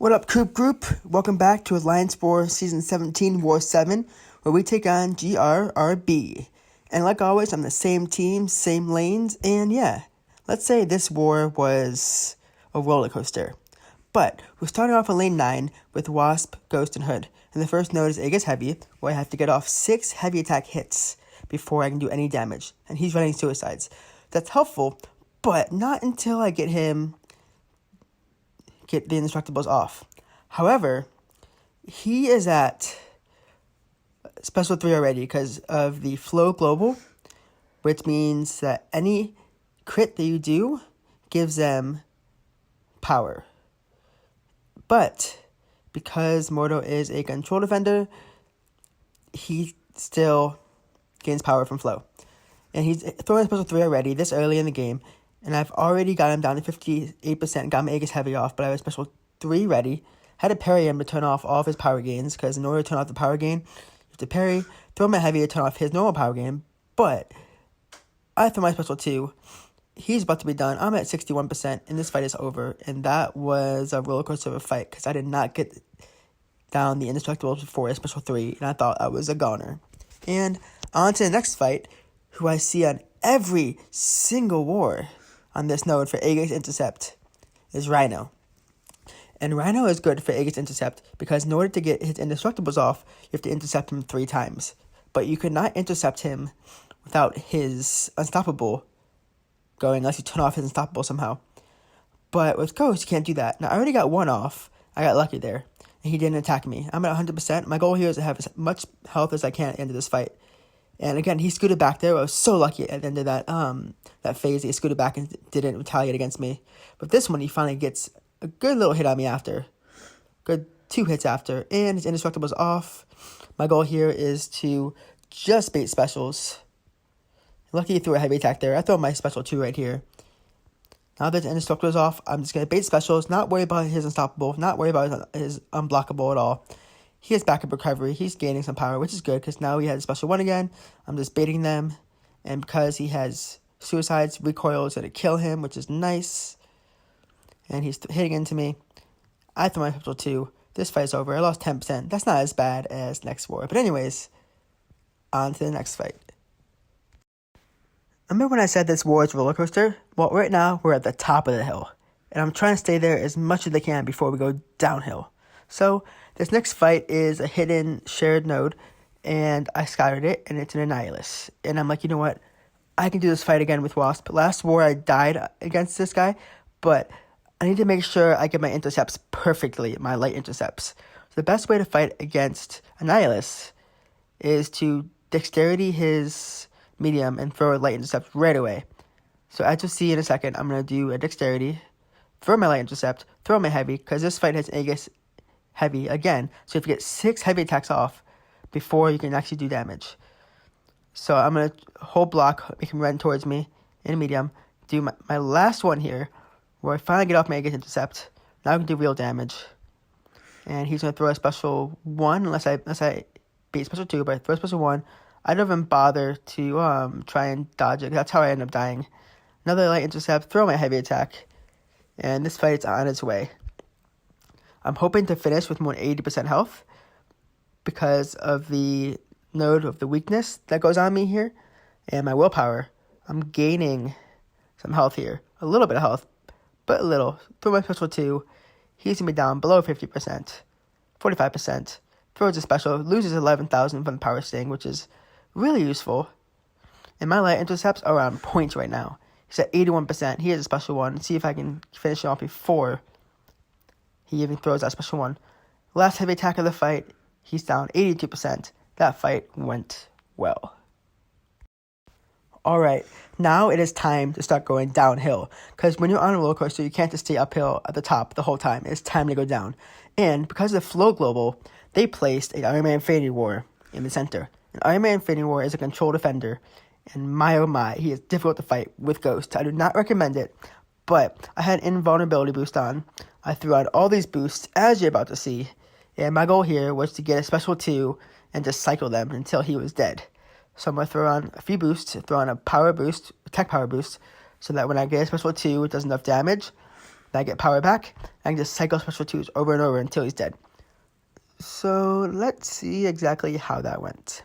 What up, Coop Group? Welcome back to Alliance War Season 17, War 7, where we take on GRRB. And like always, I'm the same team, same lanes, and yeah, let's say this war was a roller coaster. But we're starting off in lane 9 with Wasp, Ghost, and Hood. And the first node is Aegis Heavy, where I have to get off 6 heavy attack hits before I can do any damage. And he's running suicides. That's helpful, but not until I get the indestructibles off. However, he is at special 3 already because of the flow global, which means that any crit that you do gives them power. But because Mordo is a control defender, he still gains power from flow. And he's throwing special 3 already this early in the game. And I've already got him down to 58%, got my Aegis Heavy off, but I have a special 3 ready. Had to parry him to turn off all of his power gains, because in order to turn off the power gain, you have to parry, throw my Heavy to turn off his normal power gain. But I throw my special 2. He's about to be done. I'm at 61%, and this fight is over. And that was a roller coaster of a fight, because I did not get down the indestructibles before a special 3, and I thought I was a goner. And on to the next fight, who I see on every single war on this node for Aegis Intercept, is Rhino. And Rhino is good for Aegis Intercept because in order to get his indestructibles off, you have to intercept him 3 times. But you could not intercept him without his unstoppable going unless you turn off his unstoppable somehow. But with Ghost, you can't do that. Now, I already got 1 off. I got lucky there. And he didn't attack me. I'm at 100%. My goal here is to have as much health as I can at the end of this fight. And again, he scooted back there. I was so lucky at the end of that phase. He scooted back and didn't retaliate against me. But this one, he finally gets a good little hit on me after. Good 2 hits after. And his indestructible's off. My goal here is to just bait specials. Lucky he threw a heavy attack there. I throw my special 2 right here. Now that his indestructible's off, I'm just going to bait specials. Not worry about his unstoppable. Not worry about his unblockable at all. He has backup recovery. He's gaining some power, which is good because now he has a special 1 again. I'm just baiting them. And because he has suicides, recoil is going to kill him, which is nice. And he's hitting into me. I throw my special 2. This fight's over. I lost 10%. That's not as bad as next war. But anyways, on to the next fight. Remember when I said this war is a roller coaster? Well, right now, we're at the top of the hill. And I'm trying to stay there as much as I can before we go downhill. So, this next fight is a hidden shared node, and I scouted it, and it's an Annihilus. And I'm like, you know what? I can do this fight again with Wasp. Last war, I died against this guy, but I need to make sure I get my intercepts perfectly, my light intercepts. So the best way to fight against Annihilus is to dexterity his medium and throw a light intercept right away. So as you'll see in a second, I'm going to do a dexterity, throw my light intercept, throw my heavy, because this fight has Aegis Heavy again. So if you get 6 heavy attacks off before you can actually do damage. So I'm going to hold block, make him run towards me in medium, do my last one here, where I finally get off my Aegis intercept. Now I can do real damage. And he's going to throw a special 1, unless I beat special 2, but I throw a special 1. I don't even bother to try and dodge it. That's how I end up dying. Another light intercept, throw my heavy attack. And this fight's on its way. I'm hoping to finish with more than 80% health because of the node of the weakness that goes on me here. And my willpower. I'm gaining some health here. A little bit of health, but a little. Throw my special 2. He's going to be down below 50%. 45%. Throws a special. Loses 11,000 from the power sting, which is really useful. And my light intercepts are on point right now. He's at 81%. He has a special 1. See if I can finish it off before he even throws that special 1. Last heavy attack of the fight. He's down 82%. That fight went well. Alright, now it is time to start going downhill. Because when you're on a roller coaster, you can't just stay uphill at the top the whole time. It's time to go down. And because of the flow global, they placed an Iron Man Infinity War in the center. And Iron Man Infinity War is a control defender. And my oh my, he is difficult to fight with Ghost. I do not recommend it. But I had invulnerability boost on. I threw out all these boosts, as you're about to see. And my goal here was to get a special 2 and just cycle them until he was dead. So I'm going to throw on a few boosts, throw on a power boost, attack power boost, so that when I get a special 2, it does enough damage. Then I get power back. I can just cycle special 2s over and over until he's dead. So let's see exactly how that went.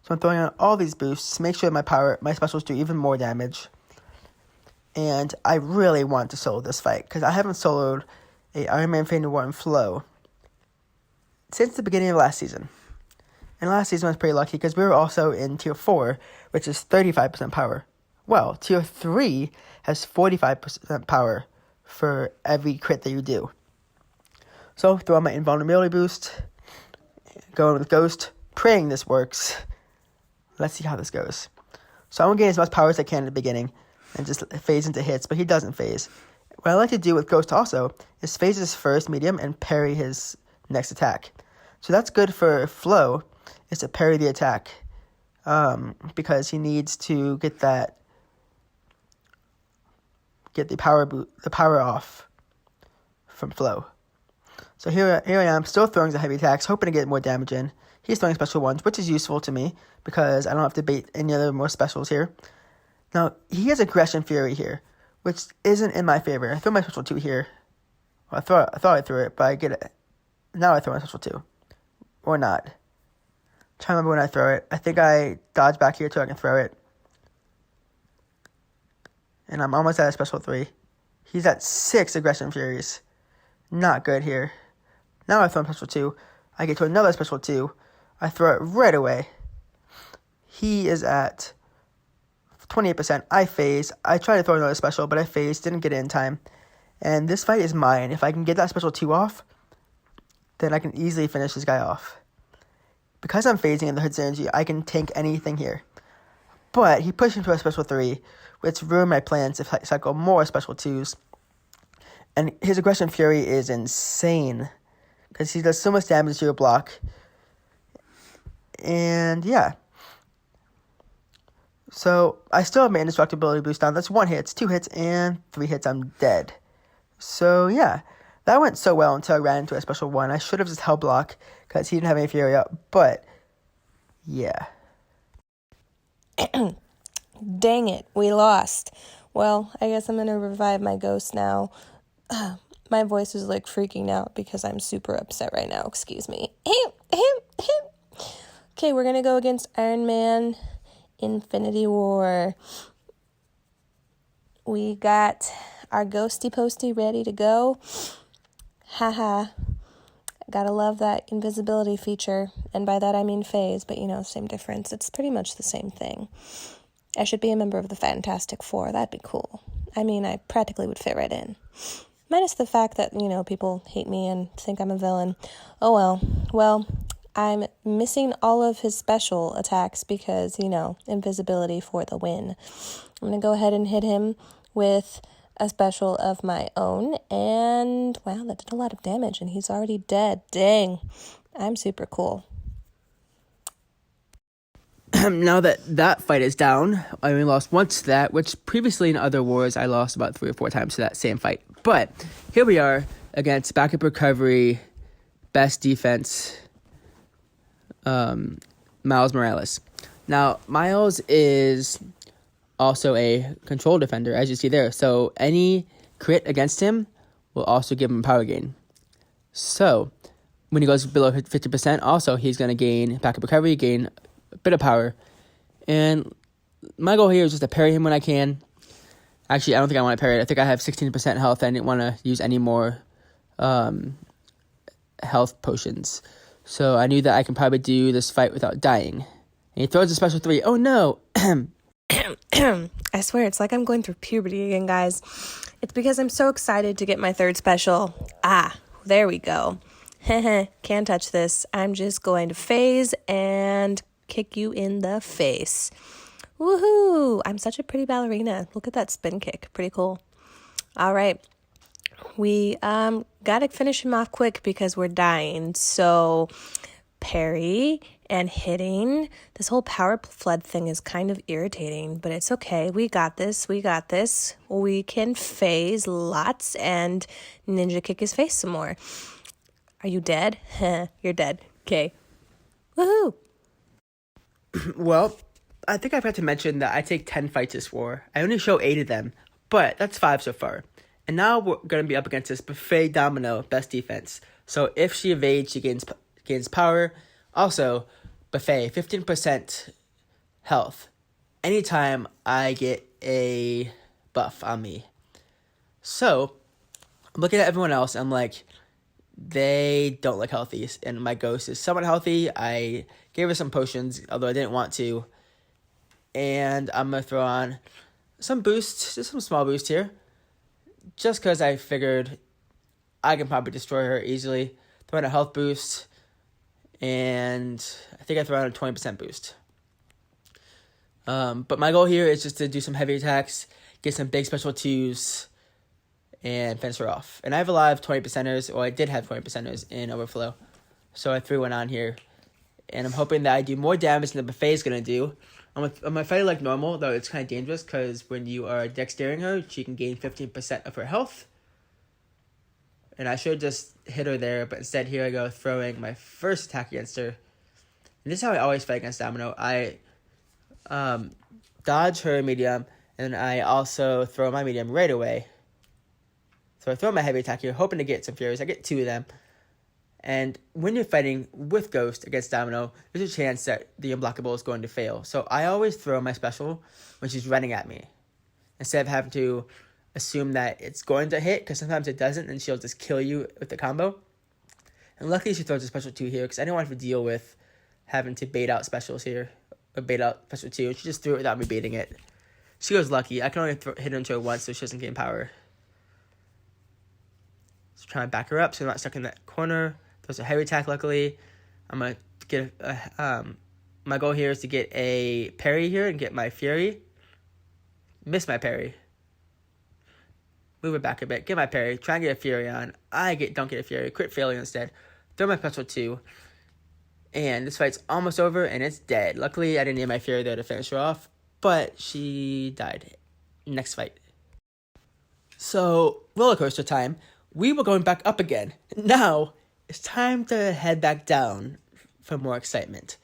So I'm throwing on all these boosts to make sure my specials do even more damage. And I really want to solo this fight, because I haven't soloed a Iron Man Infinity War and Flow since the beginning of last season. And last season I was pretty lucky, because we were also in Tier 4, which is 35% power. Well, Tier 3 has 45% power for every crit that you do. So, throw on my invulnerability boost, going with Ghost, praying this works. Let's see how this goes. So, I'm going to gain as much power as I can at the beginning, and just phase into hits, but he doesn't phase. What I like to do with Ghost also is phase his first medium and parry his next attack. So that's good for Flow, is to parry the attack, because he needs to get the power off from Flow. So here I am, still throwing the heavy attacks, hoping to get more damage in. He's throwing special ones, which is useful to me, because I don't have to bait any other more specials here. Now, he has Aggression Fury here, which isn't in my favor. I throw my special 2 here. Well, I thought I threw it, but I get it. Now I throw my special 2. Or not. Trying to remember when I throw it. I think I dodge back here so I can throw it. And I'm almost at a special 3. He's at 6 Aggression Furies. Not good here. Now I throw my special 2. I get to another special 2. I throw it right away. He is at 28%. I phase. I tried to throw another special, but I phased. Didn't get it in time. And this fight is mine. If I can get that special 2 off, then I can easily finish this guy off. Because I'm phasing in the Hood Synergy, I can tank anything here. But he pushed me to a special 3, which ruined my plans to cycle more special 2s. And his Aggression Fury is insane, because he does so much damage to your block. And yeah. So, I still have my indestructibility boost down. That's 1 hit, 2 hits, and 3 hits, I'm dead. So, yeah. That went so well until I ran into a special 1. I should have just held block, because he didn't have any Fury up. But, yeah. Dang it, we lost. Well, I guess I'm going to revive my Ghost now. My voice is like freaking out because I'm super upset right now. Excuse me. Okay, we're going to go against Iron Man Infinity War. We got our Ghosty Posty ready to go. Haha. Gotta love that invisibility feature. And by that I mean phase, but same difference. It's pretty much the same thing. I should be a member of the Fantastic Four. That'd be cool. I mean, I practically would fit right in. Minus the fact that, people hate me and think I'm a villain. Oh well. Well, I'm missing all of his special attacks because, invisibility for the win. I'm going to go ahead and hit him with a special of my own. And, wow, that did a lot of damage, and he's already dead. Dang. I'm super cool. Now that fight is down, I only lost once to that, which previously in other wars, I lost about 3 or 4 times to that same fight. But here we are against backup recovery, best defense, Miles Morales. Now, Miles is also a control defender, as you see there. So any crit against him will also give him power gain. So when he goes below 50%, also he's going to gain backup recovery, gain a bit of power. And my goal here is just to parry him when I can. Actually, I don't think I want to parry it. I think I have 16% health. I didn't want to use any more health potions. So I knew that I can probably do this fight without dying. And he throws a special 3. Oh no! I swear, it's like I'm going through puberty again, guys. It's because I'm so excited to get my 3rd special. Ah, there we go. Can't touch this. I'm just going to phase and kick you in the face. Woohoo! I'm such a pretty ballerina. Look at that spin kick. Pretty cool. All right. We got to finish him off quick because we're dying. So parry and hitting. This whole power flood thing is kind of irritating, but it's okay. We got this. We got this. We can phase lots and ninja kick his face some more. Are you dead? You're dead. Okay. Woohoo! Well, I think I forgot to mention that I take 10 fights this war. I only show 8 of them, but that's 5 so far. And now we're going to be up against this Buffet Domino best defense. So if she evades, she gains power. Also, Buffet, 15% health anytime I get a buff on me. So, I'm looking at everyone else, I'm like, they don't look healthy. And my Ghost is somewhat healthy. I gave her some potions, although I didn't want to. And I'm going to throw on some boosts, just some small boost here. Just because I figured I can probably destroy her easily. Throw in a health boost. And I think I throw on a 20% boost. But my goal here is just to do some heavy attacks, get some big special 2s, and finish her off. And I have a lot of 20%ers, or I did have 20%ers in Overflow. So I threw one on here. And I'm hoping that I do more damage than the Buffet is going to do. I'm going to fight her like normal, though it's kind of dangerous, because when you are dextering her, she can gain 15% of her health. And I should just hit her there, but instead here I go throwing my first attack against her. And this is how I always fight against Domino. I dodge her medium, and I also throw my medium right away. So I throw my heavy attack here, hoping to get some Furies. I get 2 of them. And when you're fighting with Ghost against Domino, there's a chance that the unblockable is going to fail. So I always throw my special when she's running at me, instead of having to assume that it's going to hit, because sometimes it doesn't, and she'll just kill you with the combo. And luckily she throws a special 2 here, because I didn't want to deal with having to bait out specials here, or bait out special 2, and she just threw it without me baiting it. She was lucky. I can only hit her into her once, so she doesn't gain power. So trying to back her up so I'm not stuck in that corner. Throws a heavy attack, luckily. I'm going to get my goal here is to get a parry here and get my Fury. Miss my parry. Move it back a bit. Get my parry. Try and get a Fury on. Don't get a Fury. Crit failure instead. Throw my special 2. And this fight's almost over, and it's dead. Luckily, I didn't need my Fury there to finish her off, but she died. Next fight. So, roller coaster time. We were going back up again. Now, it's time to head back down for more excitement.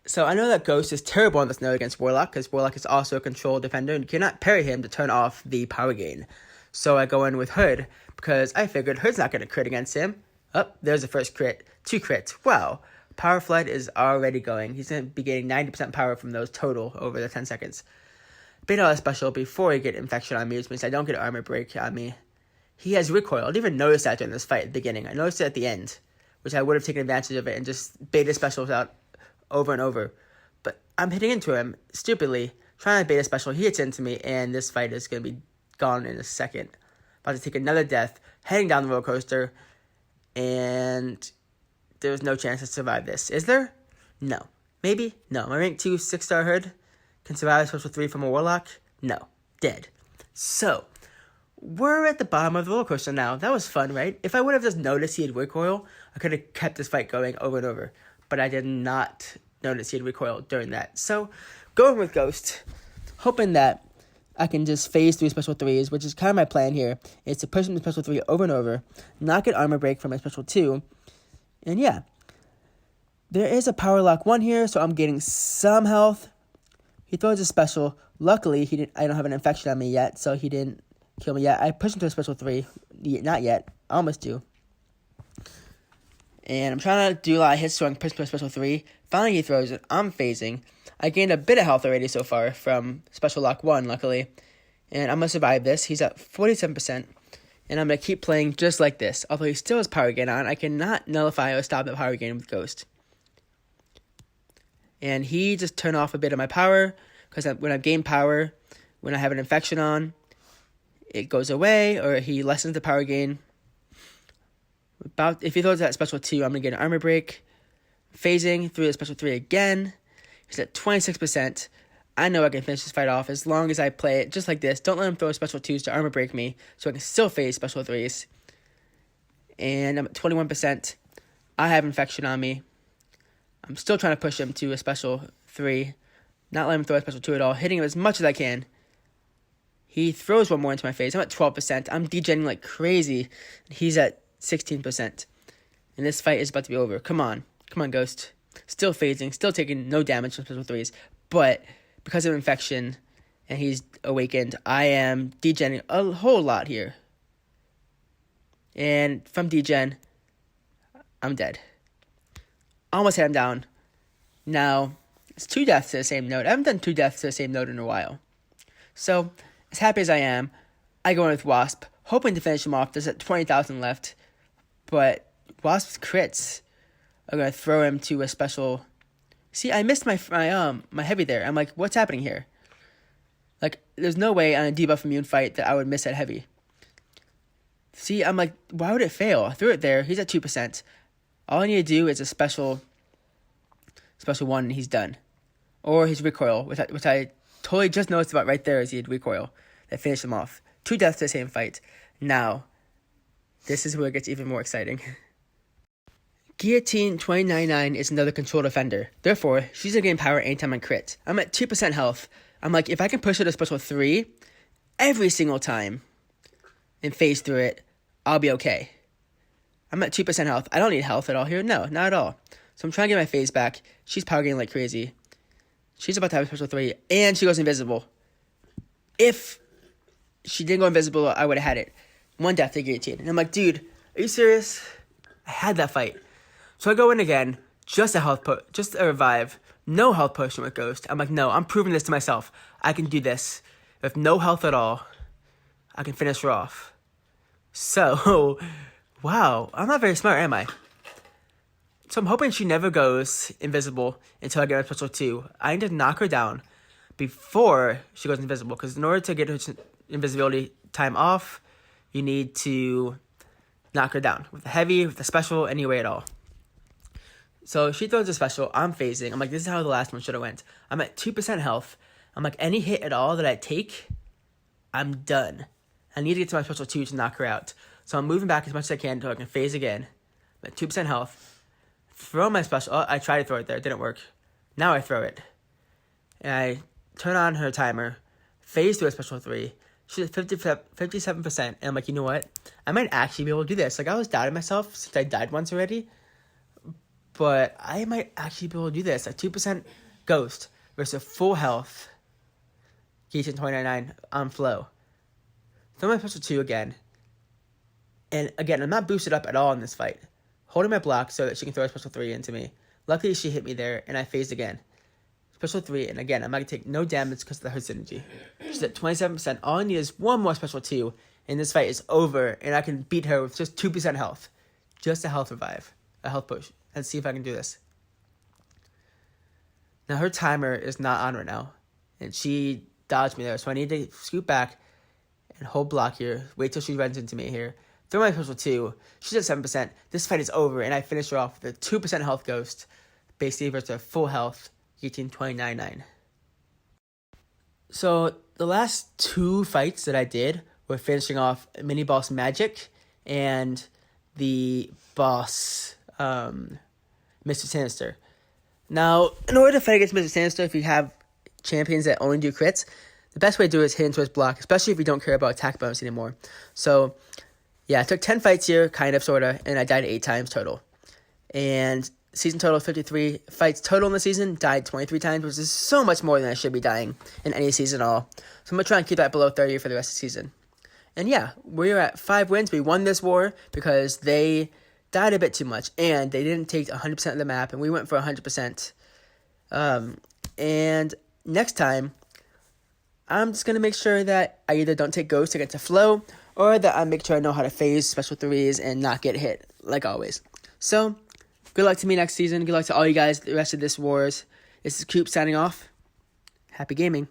So I know that Ghost is terrible on this node against Warlock, because Warlock is also a control defender, and you cannot parry him to turn off the power gain. So I go in with Hood, because I figured Hood's not going to crit against him. Oh, there's the first crit. 2 crits. Wow. Power Flood is already going. He's going to be getting 90% power from those total over the 10 seconds. Bait out a special before he get Infection on me, which means I don't get Armor Break on me. He has recoil. I didn't even notice that during this fight at the beginning. I noticed it at the end, which I would have taken advantage of it and just baited specials out over and over. But I'm hitting into him stupidly, trying to bait a special. He hits into me, and this fight is going to be gone in a second. About to take another death, heading down the roller coaster, and there's no chance to survive this. Is there? No. Maybe? No. My rank 2 6-star Hood can survive a special 3 from a Warlock? No. Dead. So, we're at the bottom of the roller coaster now. That was fun, right? If I would have just noticed he had recoil, I could have kept this fight going over and over. But I did not notice he had recoil during that. So, going with Ghost, hoping that I can just phase through special 3s, which is kind of my plan here, is to push him to special 3 over and over, not get armor break from my special 2, and yeah. There is a power lock 1 here, so I'm getting some health. He throws a special. Luckily, I don't have an infection on me yet, so he didn't kill me yet. I pushed him to a special 3. Not yet. I almost do. And I'm trying to do a lot of hits so I can push him to a special 3. Finally, he throws it. I'm phasing. I gained a bit of health already so far from special lock 1, luckily. And I'm going to survive this. He's at 47%. And I'm going to keep playing just like this. Although he still has power gain on, I cannot nullify or stop that power gain with Ghost. And he just turned off a bit of my power, because when I gain power, when I have an infection on, it goes away, or he lessens the power gain. If he throws that special 2, I'm going to get an armor break. Phasing through the special 3 again. He's at 26%. I know I can finish this fight off as long as I play it just like this. Don't let him throw special 2s to armor break me, so I can still phase special 3s. And I'm at 21%. I have infection on me. I'm still trying to push him to a special 3. Not letting him throw a special 2 at all. Hitting him as much as I can. He throws one more into my face. I'm at 12%. I'm degenning like crazy. He's at 16%. And this fight is about to be over. Come on. Come on, Ghost. Still phasing. Still taking no damage from special 3s. But because of infection and he's awakened, I am degenning a whole lot here. And from degen, I'm dead. Almost had him down. Now, it's 2 deaths to the same node. I haven't done 2 deaths to the same node in a while. So, as happy as I am, I go in with Wasp, hoping to finish him off. There's 20,000 left. But Wasp's crits are going to throw him to a special... See, I missed my heavy there. I'm like, what's happening here? Like, there's no way on a debuff immune fight that I would miss that heavy. See, I'm like, why would it fail? I threw it there. He's at 2%. All I need to do is a special 1 and he's done. Or his recoil, which I totally just noticed about right there is he had recoil. That finished him off. 2 deaths to the same fight. Now, this is where it gets even more exciting. Guillotine 299 is another control defender. Therefore, she's going to gain power anytime I crit. I'm at 2% health. I'm like, if I can push her to special 3 every single time and phase through it, I'll be okay. I'm at 2% health. I don't need health at all here. No, not at all. So I'm trying to get my phase back. She's power gaining like crazy. She's about to have a special 3, and she goes invisible. If she didn't go invisible, I would have had it. 1 death to guillotine. And I'm like, dude, are you serious? I had that fight. So I go in again, just a revive, no health potion with Ghost. I'm like, no, I'm proving this to myself. I can do this. With no health at all, I can finish her off. So, wow, I'm not very smart, am I? So I'm hoping she never goes invisible until I get her special 2. I need to knock her down before she goes invisible, because in order to get her invisibility time off, you need to knock her down with the heavy, with the special, any way at all. So she throws a special. I'm phasing. I'm like, this is how the last one should have went. I'm at 2% health. I'm like, any hit at all that I take, I'm done. I need to get to my special 2 to knock her out. So I'm moving back as much as I can until I can phase again. I'm at 2% health. Throw my special. Oh, I tried to throw it there. It didn't work. Now I throw it. And I turn on her timer. Phase through a special 3. She's at 57%. And I'm like, you know what? I might actually be able to do this. Like, I was doubting myself since I died once already. But I might actually be able to do this. Like 2% Ghost versus full health. Guillotine 299 on flow. Throw my special 2 again. And again, I'm not boosted up at all in this fight. Holding my block so that she can throw a special 3 into me. Luckily, she hit me there, and I phased again. Special 3, and again, I'm not going to take no damage because of her synergy. She's at 27%. All I need is 1 more special 2, and this fight is over, and I can beat her with just 2% health. Just a health revive. A health push. Let's see if I can do this. Now, her timer is not on right now, and she dodged me there, so I need to scoot back and hold block here. Wait till she runs into me here. Throw my special 2. She's at 7%. This fight is over, and I finish her off with a 2% health Ghost. Basically versus a full health Guillotine 299. So the last 2 fights that I did were finishing off mini boss Magic and the boss Mr. Sinister. Now, in order to fight against Mr. Sinister, if you have champions that only do crits, the best way to do it is hit into his block, especially if you don't care about attack bonus anymore. So, yeah, I took 10 fights here, kind of, sort of, and I died 8 times total. And season total 53 fights total in the season, died 23 times, which is so much more than I should be dying in any season at all. So I'm going to try and keep that below 30 for the rest of the season. And yeah, we're at 5 wins. We won this war because they died a bit too much, and they didn't take 100% of the map, and we went for 100%. And next time, I'm just going to make sure that I either don't take Ghost to get to flow, or that I make sure I know how to phase special 3s and not get hit, like always. So, good luck to me next season. Good luck to all you guys the rest of this wars. This is Coop signing off. Happy gaming.